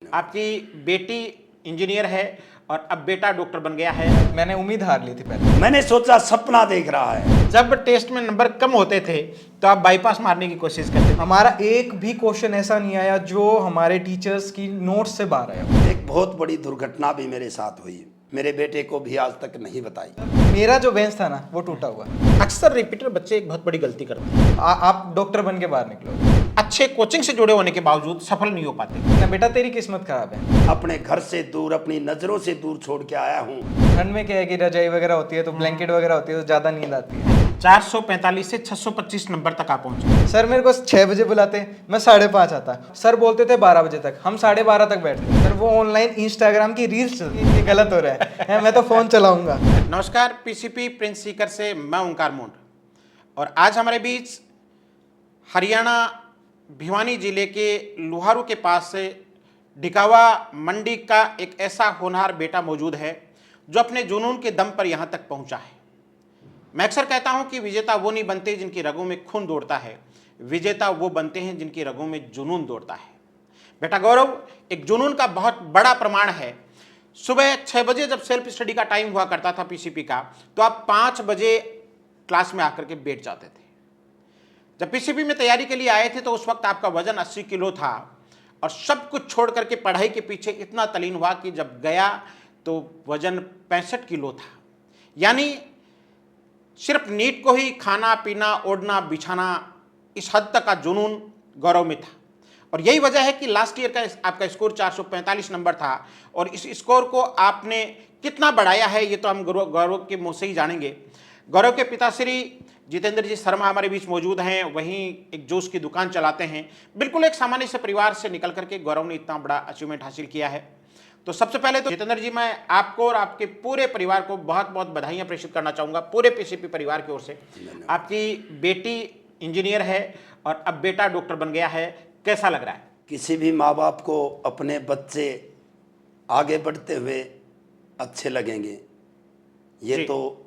आपकी बेटी इंजीनियर है और अब बेटा डॉक्टर बन गया है। मैंने उम्मीद हार ली थी पहले। मैंने सोचा सपना देख रहा है। जब टेस्ट में नंबर कम होते थे तो आप बाईपास मारने की कोशिश करते थे। हमारा एक भी क्वेश्चन ऐसा नहीं आया जो हमारे टीचर्स की नोट्स से बाहर आया। एक बहुत बड़ी दुर्घटना भी मेरे साथ हुई, मेरे बेटे को भी आज तक नहीं बताई। मेरा जो बेंच था ना वो टूटा हुआ। अक्सर रिपीटर बच्चे एक बहुत बड़ी गलती करते हैं। आप डॉक्टर बन के बाहर निकलो। अच्छे कोचिंग से जुड़े होने के बावजूद सफल नहीं हो पाते। ना बेटा तेरी किस्मत खराब है। अपने घर से दूर, अपनी नजरों से दूर छोड़ के आया हूँ। ठंड में क्या है कि रजाई वगैरह होती है तो ब्लैंकेट वगैरह होती है तो ज्यादा नींद आती है। 445 से 625 नंबर तक आप पहुंचे। सर मेरे को 6 बजे बुलाते, मैं 5:30 आता। सर बोलते थे 12 बजे तक, हम 12:30 तक बैठते। सर वो ऑनलाइन इंस्टाग्राम की रील्स चलती है, ये गलत हो रहा है मैं तो फोन चलाऊंगा। नमस्कार, पीसीपी प्रिंस सीकर से मैं ओंकार मोंड और आज हमारे बीच हरियाणा भिवानी जिले के लोहारू के पास से डिकावा मंडी का एक ऐसा होनहार बेटा मौजूद है जो अपने जुनून के दम पर यहाँ तक पहुँचा है। मैं अक्सर कहता हूँ कि विजेता वो नहीं बनते जिनकी रगों में खून दौड़ता है, विजेता वो बनते हैं जिनकी रगों में जुनून दौड़ता है। बेटा गौरव एक जुनून का बहुत बड़ा प्रमाण है। सुबह 6 बजे जब सेल्फ स्टडी का टाइम हुआ करता था पीसीपी का, तो आप 5 बजे क्लास में आकर के बैठ जाते थे। जब पीसीपी में तैयारी के लिए आए थे तो उस वक्त आपका वजन 80 किलो था और सब कुछ छोड़ करके पढ़ाई के पीछे इतना तल्लीन हुआ कि जब गया तो वजन 65 किलो था। यानी सिर्फ नीट को ही खाना पीना ओढ़ना बिछाना, इस हद तक का जुनून गौरव में था। और यही वजह है कि लास्ट ईयर का आपका स्कोर 445 नंबर था और इस स्कोर को आपने कितना बढ़ाया है ये तो हम गौरव के मुँह से ही जानेंगे। गौरव के पिताश्री जितेंद्र जी शर्मा हमारे बीच मौजूद हैं, वहीं एक जूस की दुकान चलाते हैं। बिल्कुल एक सामान्य से परिवार से निकल करके गौरव ने इतना बड़ा अचीवमेंट हासिल किया है। तो सबसे पहले तो जितेंद्र जी मैं आपको और आपके पूरे परिवार को बहुत बहुत बधाइयाँ प्रेषित करना चाहूँगा पूरे पीसीपी परिवार की ओर से। आपकी बेटी इंजीनियर है और अब बेटा डॉक्टर बन गया है, कैसा लग रहा है? किसी भी माँ बाप को अपने बच्चे आगे बढ़ते हुए अच्छे लगेंगे, ये तो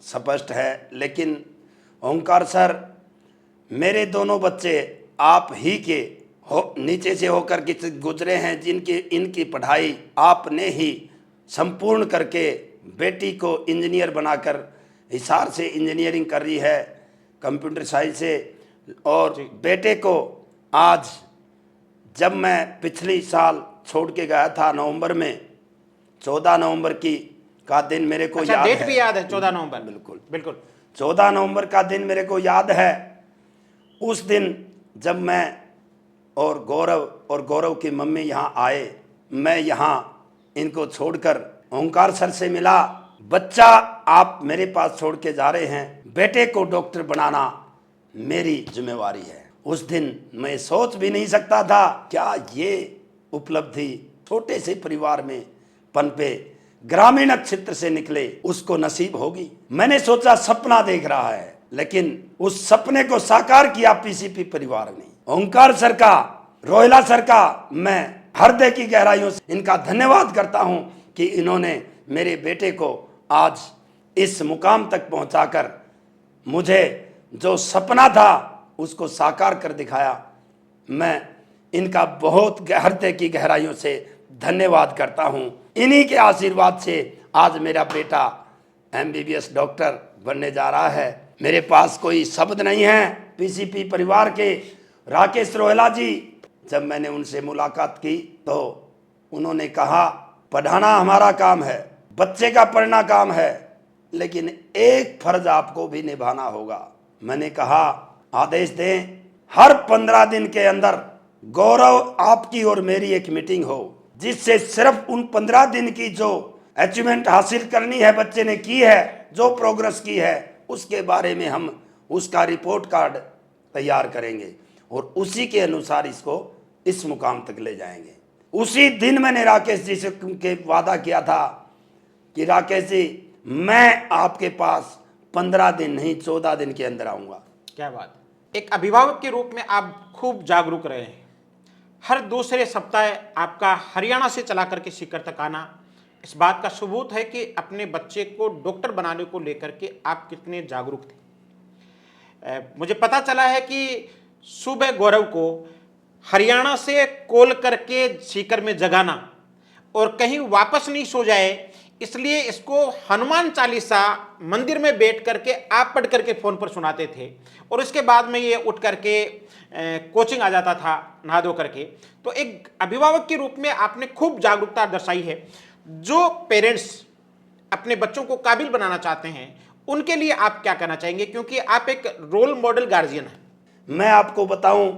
स्पष्ट है। लेकिन ओंकार सर, मेरे दोनों बच्चे आप ही के नीचे से होकर के गुजरे हैं, जिनकी इनकी पढ़ाई आपने ही संपूर्ण करके बेटी को इंजीनियर बनाकर हिसार से इंजीनियरिंग कर रही है, कंप्यूटर साइंस से। और बेटे को आज जब मैं पिछली साल छोड़ के गया था नवंबर में, 14 नवंबर का दिन मेरे को याद डेट है। भी याद है 14 नवंबर? बिल्कुल बिल्कुल 14 नवंबर का दिन मेरे को याद है। उस दिन जब मैं और गौरव की मम्मी यहाँ आए, मैं यहाँ इनको छोड़कर ओंकार सर से मिला। बच्चा आप मेरे पास छोड़ के जा रहे हैं, बेटे को डॉक्टर बनाना मेरी जिम्मेवारी है। उस दिन मैं सोच भी नहीं सकता था क्या ये उपलब्धि छोटे से परिवार में पनपे, ग्रामीण क्षेत्र से निकले, उसको नसीब होगी। मैंने सोचा सपना देख रहा है, लेकिन उस सपने को साकार किया पीसीपी परिवार ने। ओंकार सर का, रोहिला सर का मैं हृदय की गहराइयों से इनका धन्यवाद करता हूं कि इन्होंने मेरे बेटे को आज इस मुकाम तक पहुंचाकर मुझे जो सपना था उसको साकार कर दिखाया। मैं इनका बहुत हृदय की गहराइयों से धन्यवाद करता हूं। इन्हीं के आशीर्वाद से आज मेरा बेटा एमबीबीएस डॉक्टर बनने जा रहा है। मेरे पास कोई शब्द नहीं है। पीसीपी परिवार के राकेश रोहिला जी, जब मैंने उनसे मुलाकात की तो उन्होंने कहा पढ़ाना हमारा काम है, बच्चे का पढ़ना काम है, लेकिन एक फर्ज आपको भी निभाना होगा। मैंने कहा आदेश दें, हर 15 दिन के अंदर गौरव आपकी और मेरी एक मीटिंग हो, जिससे सिर्फ उन 15 दिन की जो अचीवमेंट हासिल करनी है, बच्चे ने की है, जो प्रोग्रेस की है, उसके बारे में हम उसका रिपोर्ट कार्ड तैयार करेंगे और उसी के अनुसार इसको इस मुकाम तक ले जाएंगे। उसी दिन मैंने राकेश जी से के वादा किया था कि राकेश जी मैं आपके पास 15 दिन नहीं 14 दिन के अंदर आऊँगा। क्या बात। एक अभिभावक के रूप में आप खूब जागरूक रहे हैं। हर दूसरे सप्ताह आपका हरियाणा से चला करके सीकर तक आना इस बात का सबूत है कि अपने बच्चे को डॉक्टर बनाने को लेकर के आप कितने जागरूक थे। मुझे पता चला है कि सुबह गौरव को हरियाणा से कॉल करके सीकर में जगाना और कहीं वापस नहीं सो जाए, इसलिए इसको हनुमान चालीसा मंदिर में बैठ करके आप पढ़ करके फ़ोन पर सुनाते थे और उसके बाद में ये उठ करके कोचिंग आ जाता था नहा धो करके। तो एक अभिभावक के रूप में आपने खूब जागरूकता दर्शाई है। जो पेरेंट्स अपने बच्चों को काबिल बनाना चाहते हैं उनके लिए आप क्या कहना चाहेंगे, क्योंकि आप एक रोल मॉडल गार्जियन हैं। मैं आपको बताऊं,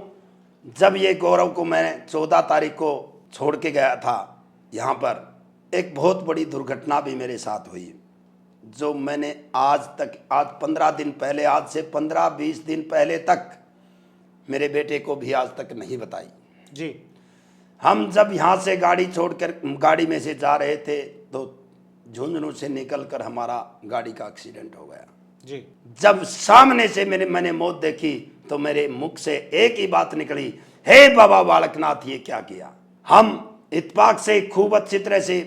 जब ये गौरव को मैंने 14 तारीख को छोड़ के गया था यहाँ पर, एक बहुत बड़ी दुर्घटना भी मेरे साथ हुई, जो मैंने आज 15 दिन पहले, आज से 15-20 दिन पहले तक मेरे बेटे को भी आज तक नहीं बताई जी। हम जब यहाँ से गाड़ी छोड़कर गाड़ी में से जा रहे थे तो झुंझुनू से निकलकर हमारा गाड़ी का एक्सीडेंट हो गया जी। जब सामने से मैंने मौत देखी तो मेरे मुख से एक ही बात निकली, हे बाबा बालकनाथ, ये क्या किया। हम इत्तेफाक से खूब अच्छी तरह से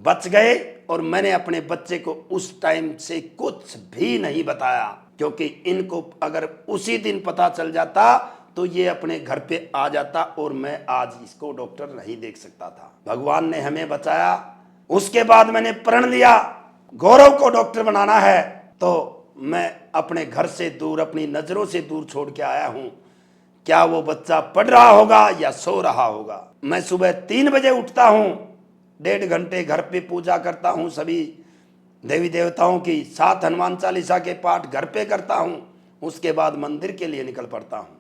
बच गए और मैंने अपने बच्चे को उस टाइम से कुछ भी नहीं बताया, क्योंकि इनको अगर उसी दिन पता चल जाता तो ये अपने घर पे आ जाता और मैं आज इसको डॉक्टर नहीं देख सकता था। भगवान ने हमें बचाया। उसके बाद मैंने प्रण लिया, गौरव को डॉक्टर बनाना है, तो मैं अपने घर से दूर, अपनी नजरों से दूर छोड़ के आया हूं। क्या वो बच्चा पढ़ रहा होगा या सो रहा होगा। मैं सुबह 3 बजे उठता हूं, 1.5 घंटे घर पे पूजा करता हूं, सभी देवी देवताओं की, 7 हनुमान चालीसा के पाठ घर पे करता हूं। उसके बाद मंदिर के लिए निकल पड़ता हूं।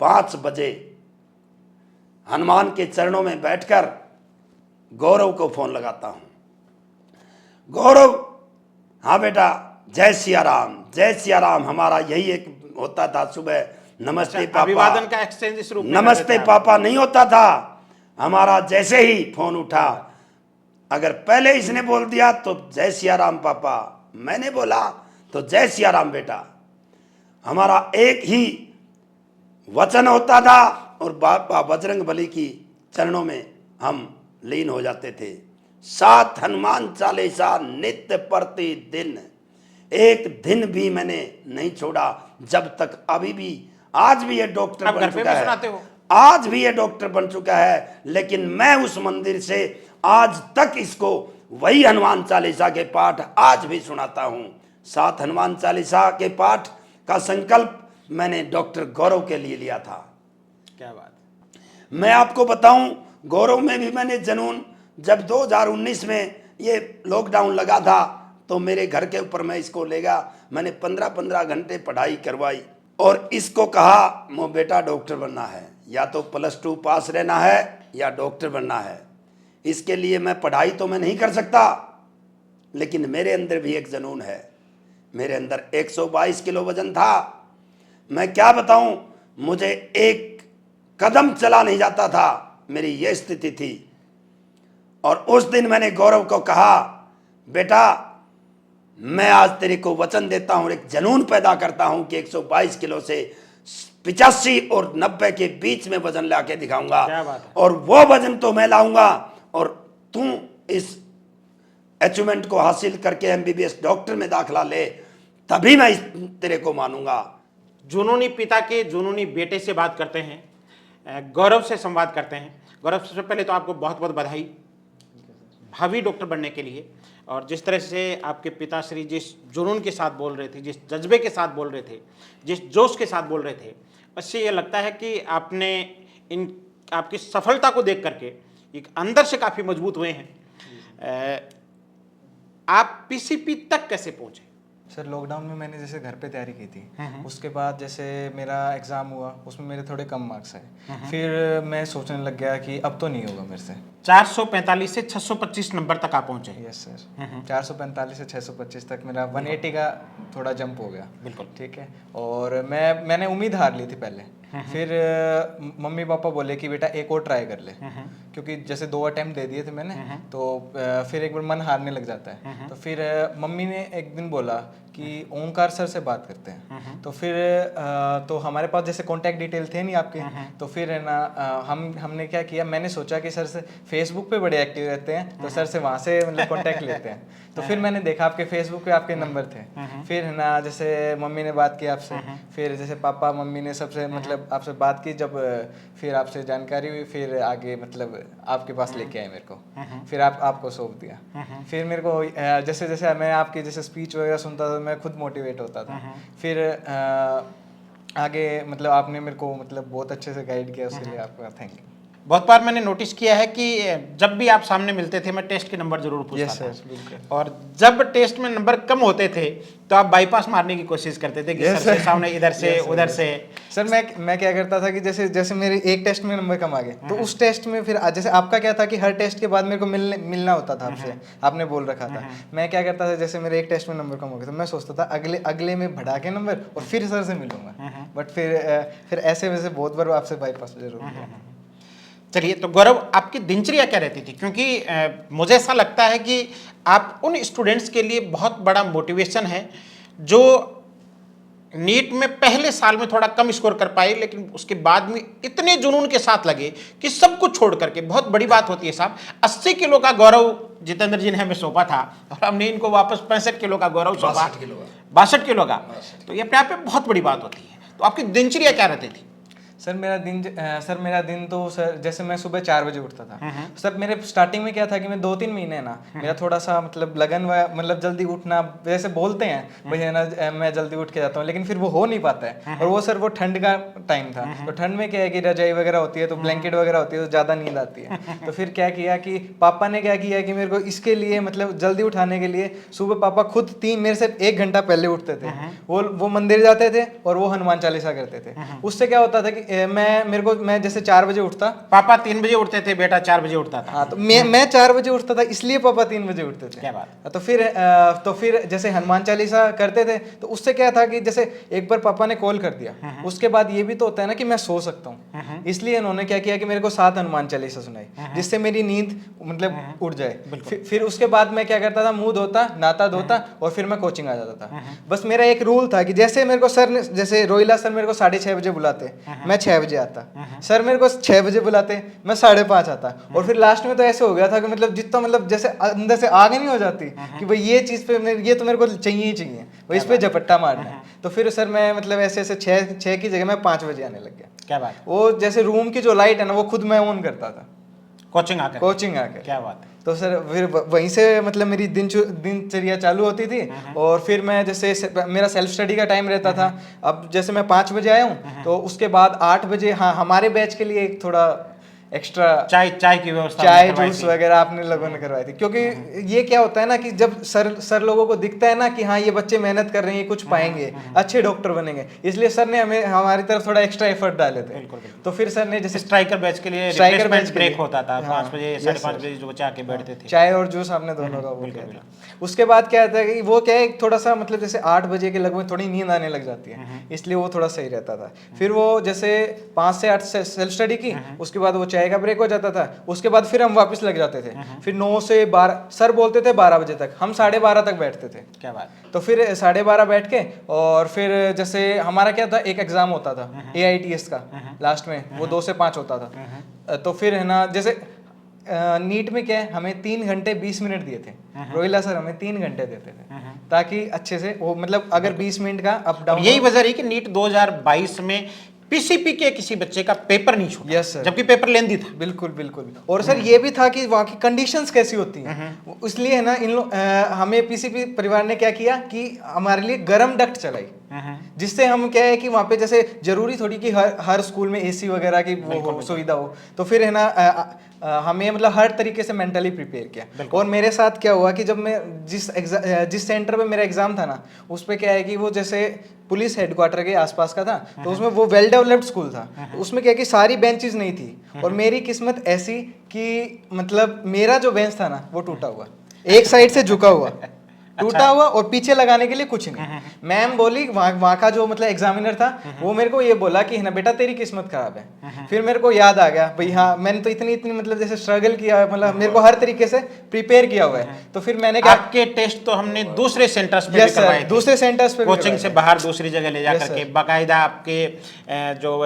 5 बजे हनुमान के चरणों में बैठकर गौरव को फोन लगाता हूं। गौरव, हाँ बेटा, जय सिया राम, जय सिया राम। हमारा यही एक होता था सुबह, नमस्ते पापा, अभिवादन का एक्सचेंज इस रूप में नमस्ते करते थे आप। पापा नहीं होता था हमारा। जैसे ही फोन उठा, अगर पहले इसने बोल दिया तो जय सिया राम पापा, मैंने बोला तो जय सिया राम बेटा। हमारा एक ही वचन होता था और बाबा बजरंग बली की चरणों में हम लीन हो जाते थे। 7 हनुमान चालीसा नित्य प्रतिदिन, एक दिन भी मैंने नहीं छोड़ा, जब तक अभी भी, आज भी ये डॉक्टर आप बन घर पे चुका भी है, सुनाते हो? आज भी ये डॉक्टर बन चुका है, लेकिन मैं उस मंदिर से आज तक इसको वही हनुमान चालीसा के पाठ आज भी सुनाता हूं। 7 हनुमान चालीसा के पाठ का संकल्प मैंने डॉक्टर गौरव के लिए लिया था। क्या बात। मैं आपको बताऊं, गौरव में भी मैंने जनून, जब 2019 में ये लॉकडाउन लगा था तो मेरे घर के ऊपर मैं इसको ले गया। मैंने 15-15 घंटे पढ़ाई करवाई और इसको कहा, मो बेटा डॉक्टर बनना है, या तो +2 पास रहना है या डॉक्टर बनना है। इसके लिए मैं पढ़ाई तो मैं नहीं कर सकता, लेकिन मेरे अंदर भी एक जनून है। मेरे अंदर 122 किलो वजन था। मैं क्या बताऊं, मुझे एक कदम चला नहीं जाता था, मेरी यह स्थिति थी। और उस दिन मैंने गौरव को कहा, बेटा मैं आज तेरे को वचन देता हूं, एक जनून पैदा करता हूं कि 122 किलो से 85 और 90 के बीच में वजन ला के दिखाऊंगा। क्या बात है। और वो वजन तो मैं लाऊंगा और तू इस अचीवमेंट को हासिल करके MBBS डॉक्टर में दाखिला ले, तभी मैं तेरे को मानूंगा। जुनूनी पिता के जुनूनी बेटे से बात करते हैं, गौरव से संवाद करते हैं। गौरव, सबसे पहले तो आपको बहुत बहुत बधाई भावी डॉक्टर बनने के लिए। और जिस तरह से आपके पिताश्री जिस जुनून के साथ बोल रहे थे, जिस जज्बे के साथ बोल रहे थे, जिस जोश के साथ बोल रहे थे, उससे ये लगता है कि आपने इन आपकी सफलता को देख करके एक अंदर से काफ़ी मजबूत हुए हैं। आप PCP तक कैसे पहुँचे? सर लॉकडाउन में मैंने जैसे घर पे तैयारी की थी, उसके बाद जैसे मेरा एग्ज़ाम हुआ, उसमें मेरे थोड़े कम मार्क्स आए। फिर मैं सोचने लग गया कि अब तो नहीं होगा मेरे से। 445 से 625 नंबर तक आप पहुँचे। यस सर, 445 से 625 तक मेरा 180 का थोड़ा जंप हो गया। बिल्कुल। ठीक है। और मैंने उम्मीद हार ली थी पहले। फिर मम्मी पापा बोले कि बेटा एक और ट्राई कर ले, क्योंकि जैसे 2 अटेम्प्ट दे दिए थे मैंने, तो फिर एक बार मन हारने लग जाता है। तो फिर मम्मी ने एक दिन बोला कि ओंकार सर से बात करते हैं। तो फिर तो हमारे पास जैसे कॉन्टैक्ट डिटेल थे नहीं आपके, तो फिर है ना हमने क्या किया, मैंने सोचा कि सर से फेसबुक पे बड़े एक्टिव रहते हैं, तो सर से वहाँ से मतलब कॉन्टैक्ट लेते हैं। तो फिर मैंने देखा आपके फेसबुक पे आपके नंबर थे। फिर है ना जैसे मम्मी ने बात की आपसे, फिर जैसे पापा मम्मी ने सबसे मतलब आपसे बात की, जब फिर आपसे जानकारी हुई, फिर आगे मतलब आपके पास लेके आए मेरे को, फिर आपको सौंप दिया। फिर मेरे को जैसे जैसे मैं आपकी जैसे स्पीच वगैरह सुनता था, मैं खुद मोटिवेट होता था। फिर आगे मतलब आपने मेरे को मतलब बहुत अच्छे से गाइड किया, उसके लिए आपका थैंक यू। बहुत बार मैंने नोटिस किया है कि जब भी आप सामने मिलते थे मैं टेस्ट के नंबर जरूर पूछता यस था, सर, बिल्कुल। और जब टेस्ट में नंबर कम होते थे तो आप बाईपास मारने की कोशिश करते थे कि Yes, सर से sir. सामने इधर से Yes, sir, उधर yes. से। सर मैं क्या करता था कि जैसे जैसे मेरे एक टेस्ट में नंबर कम आ गए, तो उस टेस्ट में फिर जैसे आपका क्या था कि हर टेस्ट के बाद मेरे को मिलना होता था आपसे, आपने बोल रखा था। मैं क्या करता था, जैसे मेरे एक टेस्ट में नंबर कम हो गया तो मैं सोचता था अगले अगले में बढ़ा के नंबर और फिर सर से मिलूंगा, बट फिर ऐसे वैसे बहुत बार आपसे बाईपास जरूर किया। चलिए, तो गौरव आपकी दिनचर्या क्या रहती थी, क्योंकि मुझे ऐसा लगता है कि आप उन स्टूडेंट्स के लिए बहुत बड़ा मोटिवेशन है जो नीट में पहले साल में थोड़ा कम स्कोर कर पाए, लेकिन उसके बाद में इतने जुनून के साथ लगे कि सब कुछ छोड़ करके। बहुत बड़ी बात होती है साहब, 80 किलो का गौरव जितेंद्र जी ने हमें सौंपा था और हमने इनको वापस 65 किलो का गौरव सौंपा, 62 किलो का। तो ये अपने आप में बहुत बड़ी बात होती है। तो आपकी दिनचर्या क्या रहती थी? सर मेरा दिन तो सर जैसे मैं सुबह 4 बजे उठता था। सर मेरे स्टार्टिंग में क्या था कि मैं 2-3 महीने ना मेरा थोड़ा सा मतलब लगन मतलब जल्दी उठना, जैसे बोलते हैं भाई है ना मैं जल्दी उठ के जाता हूँ, लेकिन फिर वो हो नहीं पाता है। और वो सर वो ठंड का टाइम था, तो ठंड में क्या है कि रजाई वगैरह होती है, तो ब्लैंकेट वगैरह होती है, तो ज़्यादा नींद आती है। तो फिर क्या किया कि पापा ने क्या किया कि मेरे को इसके लिए मतलब जल्दी उठाने के लिए सुबह पापा खुद मेरे से 1 घंटा पहले उठते थे। वो मंदिर जाते थे और वो हनुमान चालीसा करते थे। उससे क्या होता था कि मैं जैसे 4 बजे उठता, पापा 3 बजे उठते थे, बेटा 4 बजे उठता था। हाँ, तो मैं 4 बजे उठता था, इसलिए पापा 3 बजे उठते थे। क्या बात। तो फिर जैसे हनुमान चालीसा करते थे, तो उससे क्या था कि जैसे एक बार पापा ने कॉल कर दिया, उसके बाद ये भी तो होता है ना कि मैं सो सकता हूँ, इसलिए इन्होंने क्या किया कि मेरे को 7 हनुमान चालीसा सुनाई, जिससे मेरी नींद मतलब उड़ जाए। फिर उसके बाद मैं क्या करता था, मुंह धोता, नहाता धोता और फिर मैं कोचिंग आ जाता था। बस मेरा एक रूल था कि जैसे मेरे को सर ने, जैसे रोहिला सर मेरे को 6:30 बजे बुलाते, मैं 6 बजे आता, सर मेरे को 6 बजे बुलाते, मैं 5:30 आता। और फिर लास्ट में तो ऐसे हो गया था कि मतलब जितना मतलब जैसे अंदर से आग नहीं हो जाती कि भाई ये चीज़ पे ये तो मेरे को चाहिए ही चाहिए, भाई इस पे झपट्टा मारना है। तो फिर सर मैं मतलब ऐसे ऐसे 6 की जगह मैं 5 बजे आने लग गया। क्या बात। वो जैसे रूम की जो लाइट है ना, वो खुद मैं ऑन करता था कोचिंग आकर। क्या बात है। तो सर फिर वहीं से मतलब मेरी दिनचर्या चालू होती थी। और फिर मैं जैसे मेरा सेल्फ स्टडी का टाइम रहता था। अब जैसे मैं 5 बजे आया हूँ, तो उसके बाद 8 बजे, हाँ, हमारे बैच के लिए एक थोड़ा एक्स्ट्रा चाय की व्यवस्था, चाय जूस वगैरह आपने लोगों ने करवाई थी, क्योंकि ये क्या होता है ना कि जब सर लोगों को दिखता है ना कि हाँ ये बच्चे मेहनत कर रहे हैं, ये कुछ पाएंगे, अच्छे डॉक्टर बनेंगे, इसलिए सर ने हमारी तरफ थोड़ा एक्स्ट्रा एफर्ट डाले थे। तो फिर सर ने जैसे स्ट्राइकर बैच के लिए रिफ्रेशमेंट ब्रेक होता था, 5 बजे 5:30 बजे जो बच्चे आके बैठते थे, चाय और जूस आपने दोनों का वो किया था। उसके बाद क्या था कि वो क्या है थोड़ा सा मतलब जैसे 8 बजे के लगभग थोड़ी नींद आने लग जाती है, इसलिए वो थोड़ा सही रहता था। फिर वो जैसे 5 से 8 सेल्फ स्टडी की, उसके बाद वो चाय का ब्रेक हो जाता था, उसके बाद फिर हम वापस लग जाते थे। फिर 9 से 12, सर बोलते थे 12 बजे तक, हम 12:30 तक बैठते थे। क्या बात। तो फिर 12:30 बैठ के, और फिर जैसे हमारा क्या था, एक एग्जाम होता था AITS का लास्ट में, वो 2 से 5 होता था। तो फिर है ना जैसे नीट में क्या है, हमें 3 घंटे 20 मिनट दिए थे, रोहिला सर हमें 3 घंटे देते थे, ताकि अच्छे से वो मतलब अगर 20 मिनट का अप डाउन। यही वजह रही कि नीट 2022 में पीसीपी के किसी बच्चे का पेपर नहीं छूटा। यस सर, जबकि पेपर लेंदी था। बिल्कुल बिल्कुल। और सर ये भी था कि वहाँ की कंडीशंस कैसी होती हैं, इसलिए है ना हमें पीसीपी परिवार ने क्या किया कि हमारे लिए गर्म डक्ट चलाई, जिससे हम क्या है कि वहाँ पे जैसे जरूरी थोड़ी कि हर स्कूल में AC वगैरह की वो हो, सुविधा हो। तो फिर है ना हमें मतलब हर तरीके से मेंटली प्रिपेयर किया। और मेरे साथ क्या हुआ कि जब मैं जिस सेंटर पे मेरा एग्जाम था ना, उस पे क्या है कि वो जैसे पुलिस हेडक्वार्टर के आसपास का था, तो उसमें वो वेल डेवलप्ड स्कूल था। तो उसमें क्या है कि सारी बेंचेस नहीं थी, और मेरी किस्मत ऐसी कि मतलब मेरा जो बेंच था ना वो टूटा हुआ, एक साइड से झुका हुआ, टूटा हुआ, और पीछे लगाने के लिए कुछ नहीं। मैम बोली, वहाँ का जो मतलब एग्जामिनर था, वो मेरे को ये बोला कि है ना बेटा तेरी किस्मत खराब है। फिर मेरे को याद आ गया भाई, हाँ मैंने तो इतनी मतलब जैसे स्ट्रगल किया है, मतलब मेरे को हर तरीके से प्रिपेयर किया हुआ है। तो फिर मैंने क्या, आपके टेस्ट तो हमने दूसरे सेंटर्स पे भी करवाए थे, दूसरे सेंटर्स पे कोचिंग से बाहर दूसरी जगह ले जा करके, बाकायदा आपके जो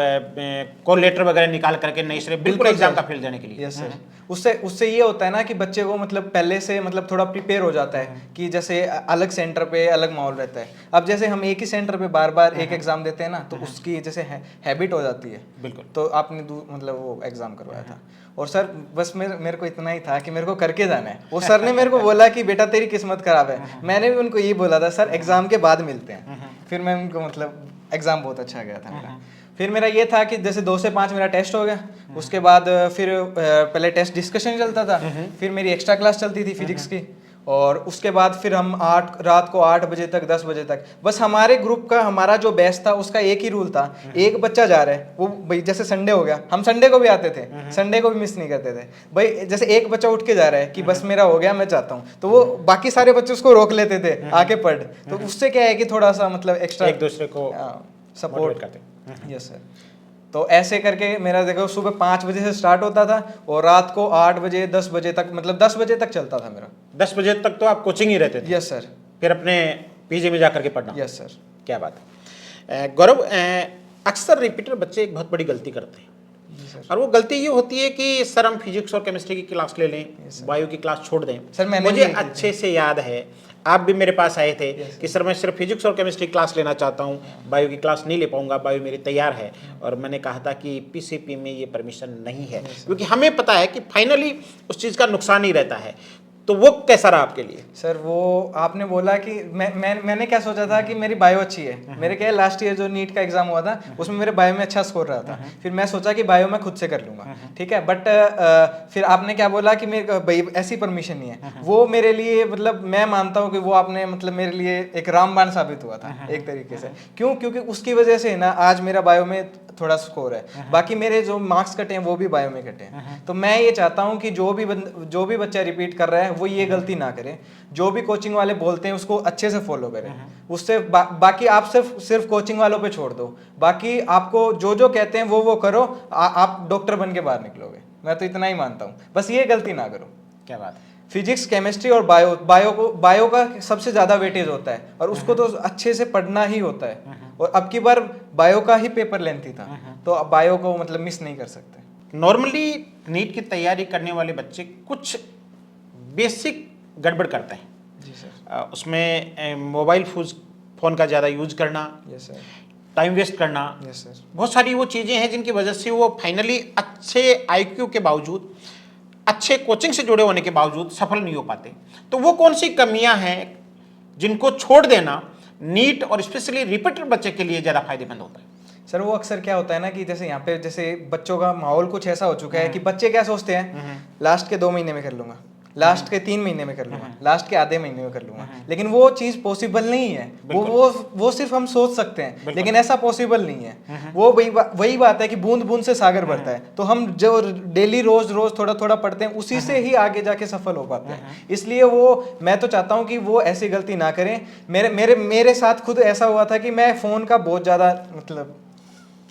कॉल लेटर वगैरह निकाल करके नई सिरे बिल्कुल एग्जाम का फील्ड देने के लिए। Yes sir. उससे ये होता है ना कि बच्चे को मतलब पहले से मतलब थोड़ा प्रिपेयर हो जाता है कि जैसे अलग सेंटर पे अलग माहौल रहता है। अब जैसे हम एक ही सेंटर पे बार बार एक एग्जाम देते हैं ना, तो उसकी जैसे हैबिट हो जाती है। बिल्कुल। तो आपने मतलब वो एग्जाम करवाया था, और सर बस मेरे को इतना ही था कि मेरे को करके जाना है। वो सर ने मेरे को बोला कि बेटा तेरी किस्मत खराब है। मैंने भी उनको यही बोला था, सर एग्जाम के बाद मिलते हैं। फिर मैं उनको मतलब एग्जाम बहुत अच्छा गया था मेरा। फिर मेरा ये था कि जैसे 2 से 5 मेरा टेस्ट हो गया, उसके बाद फिर पहले टेस्ट डिस्कशन चलता था, फिर मेरी एक्स्ट्रा क्लास चलती थी फिजिक्स की, और उसके बाद फिर हम रात को 8 बजे तक 10 बजे तक, बस हमारे ग्रुप का हमारा जो बैच था उसका एक ही रूल था, एक बच्चा जा रहा है वो भाई, जैसे संडे हो गया हम संडे को भी आते थे, संडे को भी मिस नहीं करते थे भाई। जैसे एक बच्चा उठ के जा रहा है कि बस मेरा हो गया मैं चाहता हूँ, तो वो बाकी सारे बच्चे उसको रोक लेते थे आके पढ़। तो उससे क्या है कि थोड़ा सा मतलब एक्स्ट्रा एक दूसरे को सपोर्ट करते हैं। Yes sir. तो ऐसे करके मेरा देखो सुबह 5 बजे से स्टार्ट होता था और रात को 8 बजे 10 बजे तक, मतलब 10 बजे तक चलता था मेरा। 10 बजे तक तो आप कोचिंग ही रहते थे? Yes sir. फिर अपने पीजी में जाकर के पढ़ना? Yes sir. क्या बात है। गौरव, अक्सर रिपीटर बच्चे एक बहुत बड़ी गलती करते हैं, और वो गलती ये होती है कि सर हम फिजिक्स और केमिस्ट्री की क्लास ले लें, बायो की क्लास छोड़ दें। सर मैंने मुझे भी अच्छे से याद है, आप भी मेरे पास आए थे कि सर मैं सिर्फ फिजिक्स और केमिस्ट्री क्लास लेना चाहता हूँ, बायो की क्लास नहीं ले पाऊंगा, बायो मेरी तैयार है। और मैंने कहा था कि पीसीपी में ये परमिशन नहीं है, क्योंकि हमें पता है कि फाइनली उस चीज़ का नुकसान ही रहता है। तो वो कैसा रहा आपके लिए? सर वो आपने बोला कि मैंने क्या सोचा था कि मेरी बायो अच्छी है। मेरे क्या लास्ट ईयर जो नीट का एग्जाम हुआ था उसमें मेरे बायो में अच्छा स्कोर रहा था। फिर मैं सोचा कि बायो मैं खुद से कर लूंगा, ठीक है। बट फिर आपने क्या बोला कि मेरे भाई ऐसी परमिशन नहीं है। वो मेरे लिए मतलब मैं मानता हूँ कि वो आपने मतलब मेरे लिए एक रामबाण साबित हुआ था एक तरीके से। क्यों? क्योंकि उसकी वजह से ना आज मेरा बायो में थोड़ा स्कोर है। बाकी मेरे जो मार्क्स कटे हैं वो भी बायो में कटे हैं। तो मैं ये चाहता हूँ कि जो भी बच्चा रिपीट कर रहा है वो ये गलती ना करे। जो भी कोचिंग वाले बोलते हैं उसको अच्छे से फॉलो करें। उससे बाकी आप सिर्फ कोचिंग वालों पे छोड़ दो। बाकी आपको जो कहते हैं वो करो, आप डॉक्टर बन के बाहर निकलोगे। मैं तो इतना ही मानता हूँ, बस ये गलती ना करो। क्या बात है। फिजिक्स, केमिस्ट्री और बायो का सबसे ज्यादा वेटेज होता है, और उसको तो अच्छे से पढ़ना ही होता है। और अब की बार बायो का ही पेपर लेंथी था, तो अब बायो को मतलब मिस नहीं कर सकते। नॉर्मली नीट की तैयारी करने वाले बच्चे कुछ बेसिक गड़बड़ करते हैं जी सर। उसमें मोबाइल फ़ोन का ज़्यादा यूज करना, यस सर। टाइम वेस्ट करना, यस सर। बहुत सारी वो चीज़ें हैं जिनकी वजह से वो फाइनली अच्छे आईक्यू के बावजूद, अच्छे कोचिंग से जुड़े होने के बावजूद सफल नहीं हो पाते। तो वो कौन सी कमियां हैं जिनको छोड़ देना नीट और स्पेशली रिपीटर बच्चे के लिए ज़्यादा फायदेमंद होता है? सर वो अक्सर क्या होता है ना कि जैसे यहाँ पे जैसे बच्चों का माहौल कुछ ऐसा हो चुका है कि बच्चे क्या सोचते हैं, लास्ट के 2 महीने में कर लूंगा, लास्ट के 3 महीने में कर लूंगा, लास्ट के आधे महीने में कर लूंगा। लेकिन वो चीज़ पॉसिबल नहीं है। वो सिर्फ हम सोच सकते हैं, लेकिन ऐसा पॉसिबल नहीं है। वो वही बात है कि बूंद बूंद से सागर भरता है। तो हम जो डेली रोज थोड़ा थोड़ा पढ़ते हैं उसी से ही आगे जाके सफल हो पाते हैं। इसलिए मैं तो चाहता हूँ कि वो ऐसी गलती ना करें। मेरे साथ खुद ऐसा हुआ था कि मैं फ़ोन का बहुत ज़्यादा मतलब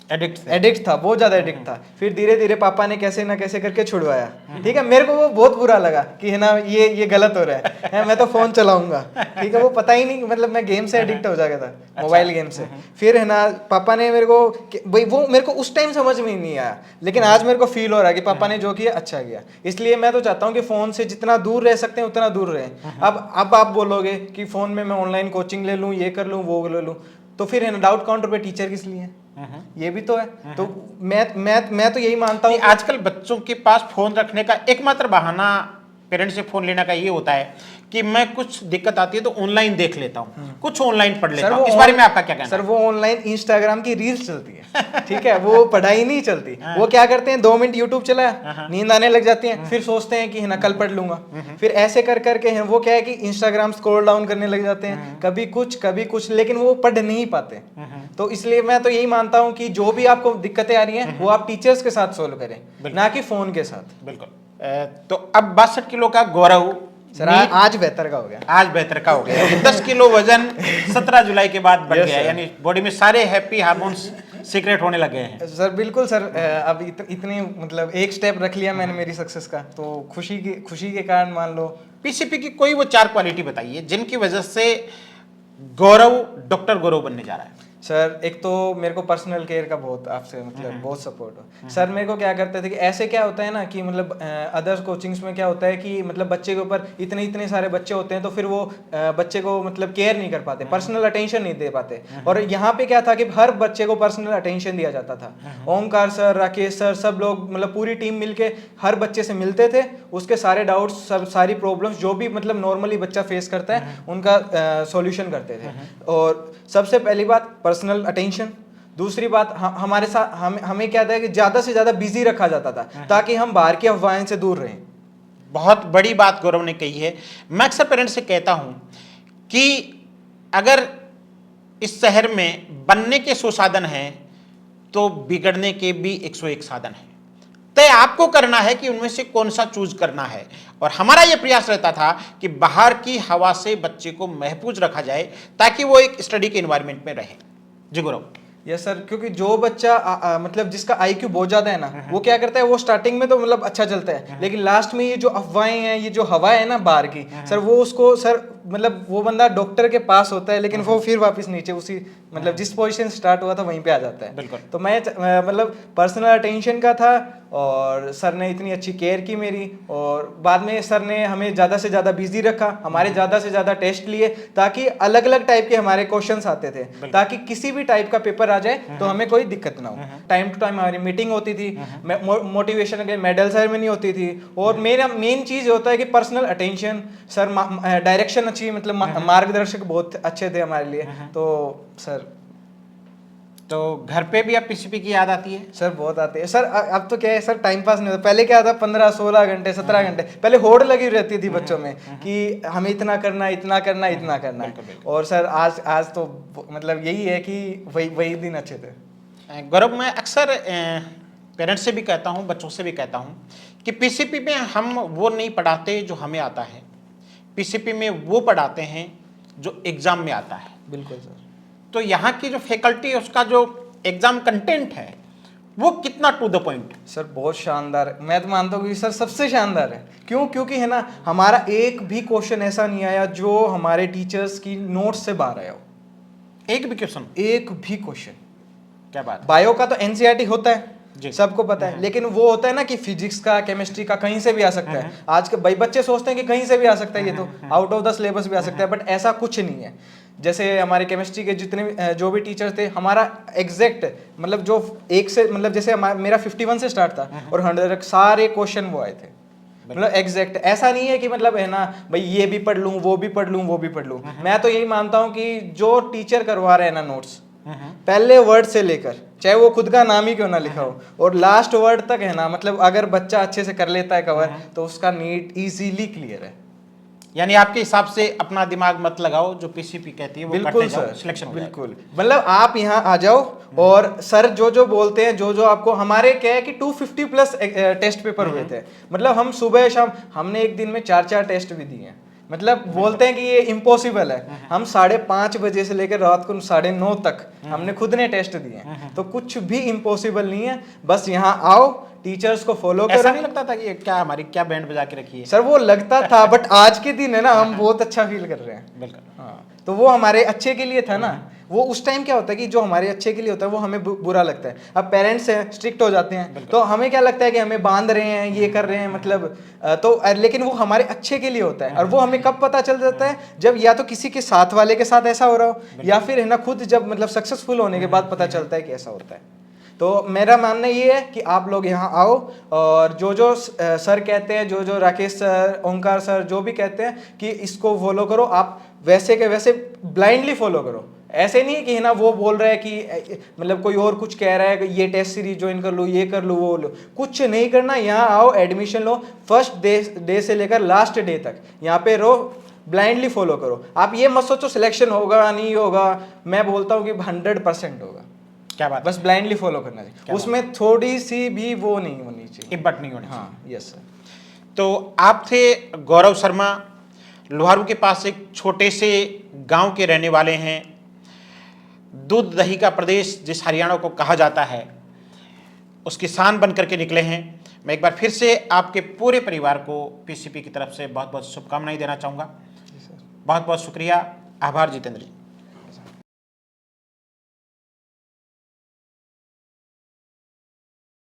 एडिक्ट था, बहुत ज्यादा एडिक्ट था। फिर धीरे धीरे पापा ने कैसे ना कैसे करके छुड़वाया, ठीक है। मेरे को वो बहुत बुरा लगा कि है ना ये गलत हो रहा है, मैं तो फोन चलाऊंगा, ठीक है। वो पता ही नहीं, मतलब मैं गेम से एडिक्ट हो जाता था, मोबाइल गेम से। फिर है ना पापा ने मेरे को भाई, वो मेरे को उस टाइम समझ में ही नहीं आया, लेकिन आज मेरे को फील हो रहा है कि पापा ने जो किया अच्छा किया। इसलिए मैं तो चाहता हूँ कि फोन से जितना दूर रह सकते हैं उतना दूर रहें। अब आप बोलोगे कि फोन में मैं ऑनलाइन कोचिंग ले लूँ, ये कर लूँ, वो ले लूँ, तो फिर है ना डाउट काउंटर पे टीचर किस लिए है? ये भी तो है। तो मैं तो यही मानता हूँ। आजकल बच्चों के पास फोन रखने का एकमात्र बहाना पेरेंट्स से फोन लेने का ये होता है कि मैं कुछ दिक्कत आती है तो ऑनलाइन देख लेता हूँ, कुछ ऑनलाइन पढ़ लेता हूँ। इस बारे में आपका क्या कहना है? सर वो ऑनलाइन इंस्टाग्राम की रील्स चलती है, ठीक है, वो पढ़ाई नहीं चलती। वो क्या करते हैं, 2 मिनट यूट्यूब चलाया, नींद आने लग जाती है, फिर सोचते हैं कि है ना कल पढ़ लूंगा। फिर ऐसे कर करके है वो क्या है कि इंस्टाग्राम स्क्रॉल डाउन करने लग जाते हैं, कभी कुछ, लेकिन वो पढ़ नहीं पाते। तो इसलिए मैं तो यही मानता हूँ कि जो भी आपको दिक्कतें आ रही हैं वो आप टीचर्स के साथ सोल्व करें, ना कि फोन के साथ। बिल्कुल। तो अब 62 किलो का गौरव सर आज बेहतर का हो गया। आज बेहतर का हो गया। 10 किलो वजन 17 जुलाई के बाद बढ़ गया, यानी बॉडी में सारे हैप्पी हार्मोन्स सीक्रेट होने लगे हैं। सर बिल्कुल सर, अब इतने मतलब एक स्टेप रख लिया मैंने मेरी सक्सेस का, तो खुशी के कारण मान लो। पीसीपी की कोई वो 4 क्वालिटी बताइए जिनकी वजह से गौरव डॉक्टर गौरव बनने जा रहा है। सर एक तो मेरे को पर्सनल केयर का बहुत आपसे मतलब बहुत सपोर्ट हो सर। मेरे को क्या करते थे कि ऐसे क्या होता है ना कि मतलब अदर्स कोचिंग्स में क्या होता है कि मतलब बच्चे के ऊपर इतने इतने सारे बच्चे होते हैं तो फिर वो बच्चे को मतलब केयर नहीं कर पाते, पर्सनल अटेंशन नहीं दे पाते। और यहाँ पे क्या था कि हर बच्चे को पर्सनल अटेंशन दिया जाता था। ओमकार सर, राकेश सर, सब लोग मतलब पूरी टीम मिलके हर बच्चे से मिलते थे, उसके सारे डाउट्स, सब सारी प्रॉब्लम्स जो भी मतलब नॉर्मली बच्चा फेस करता है उनका सॉल्यूशन करते थे। और सबसे पहली बात पर्सनल अटेंशन, दूसरी बात हमारे साथ हमें क्या था कि ज़्यादा से ज़्यादा बिजी रखा जाता था ताकि हम बाहर की अफवाहें से दूर रहें। बहुत बड़ी बात गौरव ने कही है। मैं अक्सर पेरेंट्स से कहता हूं कि अगर इस शहर में बनने के 100 साधन हैं तो बिगड़ने के भी 101 साधन हैं। तय आपको करना है कि उनमें से कौन सा चूज करना है। और हमारा यह प्रयास रहता था कि बाहर की हवा से बच्चे को महफूज रखा जाए ताकि वो एक स्टडी के एनवायरनमेंट में रहे। जी गौरव। यस सर, क्योंकि जो बच्चा मतलब जिसका IQ बहुत ज्यादा है ना, वो क्या करता है, वो स्टार्टिंग में तो मतलब अच्छा चलता है, लेकिन लास्ट में ये जो अफवाहें हैं, ये जो हवा है ना बाहर की सर, वो उसको सर मतलब वो बंदा डॉक्टर के पास होता है लेकिन वो फिर वापस नीचे उसी मतलब जिस पोजीशन से स्टार्ट हुआ था वहीं पे आ जाता है। बिल्कुल। तो मैं मतलब पर्सनल अटेंशन का था और सर ने इतनी अच्छी केयर की मेरी, और बाद में सर ने हमें ज़्यादा से ज़्यादा बिजी रखा, हमारे ज़्यादा से ज़्यादा टेस्ट लिए ताकि अलग अलग टाइप के हमारे क्वेश्चंस आते थे, ताकि किसी भी टाइप का पेपर आ जाए तो हमें कोई दिक्कत ना हो। टाइम टू टाइम हमारी मीटिंग होती थी, मोटिवेशन के मेडल सेरेमनी होती थी, और मेरा मेन चीज़ होता है कि पर्सनल अटेंशन सर, डायरेक्शन अच्छी, मतलब मार्गदर्शक बहुत अच्छे थे हमारे लिए। तो सर, तो घर पे भी अब पीसीपी की याद आती है? सर बहुत आते हैं सर। अब तो क्या है सर, टाइम पास नहीं होता। पहले क्या था, 15-16 घंटे 17 घंटे पहले होड़ लगी रहती थी बच्चों में कि हमें इतना करना, इतना करना, इतना करना है। और सर आज तो मतलब यही है कि वही दिन अच्छे थे। गौरव, मैं अक्सर पेरेंट्स से भी कहता हूँ, बच्चों से भी कहता हूँ कि पीसीपी में हम वो नहीं पढ़ाते जो हमें आता है, पीसीपी में वो पढ़ाते हैं जो एग्ज़ाम में आता है। बिल्कुल सर। तो यहाँ की जो फैकल्टी है उसका जो एग्ज़ाम कंटेंट है वो कितना टू द पॉइंट? सर बहुत शानदार है, मैं तो मानता हूँ कि सर सबसे शानदार है। क्योंकि है ना, हमारा एक भी क्वेश्चन ऐसा नहीं आया जो हमारे टीचर्स की नोट्स से बाहर आया हो। एक भी क्वेश्चन? एक भी क्वेश्चन। क्या बात। बायो का तो NCERT होता है, जी। सबको पता है, लेकिन वो होता है ना कि फिजिक्स का, केमिस्ट्री का कहीं से भी आ सकता है। आज के भाई बच्चे सोचते हैं कि कहीं से भी आ सकता है, ये तो आउट ऑफ द सिलेबस भी आ सकता है, बट ऐसा कुछ नहीं है। जैसे हमारे केमिस्ट्री के जितने जो भी टीचर्स थे, हमारा एग्जैक्ट मतलब जो एक से मतलब जैसे मेरा 51 से स्टार्ट था और 100 सारे क्वेश्चन वो आए थे, मतलब एग्जैक्ट। ऐसा नहीं है कि मतलब है ना भाई ये भी पढ़ लूँ, वो भी पढ़ लूँ, वो भी पढ़ लूँ। मैं तो यही मानता हूँ कि जो टीचर करवा रहे हैं ना नोट्स, पहले वर्ड से लेकर, चाहे वो खुद का नाम ही क्यों ना लिखा हो, और लास्ट वर्ड तक है ना, मतलब अगर बच्चा अच्छे से कर लेता है कवर तो उसका नीट इजीली क्लियर है। यानी आपके हिसाब से अपना दिमाग मत लगाओ, जो पीसीपी कहती है वो बिल्कुल करते जाओ, सर, सिलेक्शन हो जाएगा। बिल्कुल। मतलब आप यहाँ आ जाओ और सर जो बोलते हैं, जो आपको, हमारे क्या है कि 250 प्लस टेस्ट पेपर हुए थे। मतलब हम सुबह शाम, हमने एक दिन में 4 टेस्ट भी दिए हैं। मतलब बोलते हैं कि ये इम्पॉसिबल है, हम 5:30 बजे से लेकर रात को 9:30 तक हमने खुद ने टेस्ट दिए। तो कुछ भी इम्पॉसिबल नहीं है, बस यहाँ आओ, टीचर्स को फॉलो करो। ऐसा नहीं लगता था कि ये क्या हमारी क्या बैंड बजा के रखी है? सर वो लगता था, बट आज के दिन है ना, हम बहुत अच्छा फील कर रहे हैं। बिल्कुल। हाँ, तो वो हमारे अच्छे के लिए था ना। वो उस टाइम क्या होता है कि जो हमारे अच्छे के लिए होता है वो हमें बुरा लगता है। अब पेरेंट्स हैं, स्ट्रिक्ट हो जाते हैं, तो हमें क्या लगता है कि हमें बांध रहे हैं, ये कर रहे हैं, मतलब लेकिन वो हमारे अच्छे के लिए होता है। और वो हमें कब पता चल जाता है, जब या तो किसी के साथ वाले के साथ ऐसा हो रहा हो, या फिर है ना खुद जब मतलब सक्सेसफुल होने के बाद पता चलता है कि ऐसा होता है। तो मेरा मानना ये है कि आप लोग यहाँ आओ, और जो सर कहते हैं, जो राकेश सर, ओंकार सर जो भी कहते हैं कि इसको फॉलो करो, आप वैसे के वैसे ब्लाइंडली फॉलो करो। ऐसे नहीं कि है ना वो बोल रहा है कि मतलब कोई और कुछ कह रहा है कि ये टेस्ट सीरीज ज्वाइन कर लो, ये कर लो, वो लो, कुछ नहीं करना। यहाँ आओ, एडमिशन लो, फर्स्ट डे से लेकर लास्ट डे तक यहाँ पे रहो, ब्लाइंडली फॉलो करो। आप ये मत सोचो सिलेक्शन होगा नहीं होगा, मैं बोलता हूँ कि 100% होगा। क्या बात। बस ब्लाइंडली फॉलो करना चाहिए, उसमें थोड़ी सी भी वो नहीं होनी चाहिए, हिम्मत नहीं होनी चाहिए। हाँ, यस सर। तो आप थे गौरव शर्मा, लोहारू के पास एक छोटे से गांव के रहने वाले हैं। दूध दही का प्रदेश जिस हरियाणा को कहा जाता है, उसकी शान बन करके निकले हैं। मैं एक बार फिर से आपके पूरे परिवार को पीसीपी की तरफ से बहुत बहुत शुभकामनाएं देना चाहूँगा। बहुत बहुत शुक्रिया, आभार जितेंद्र जी।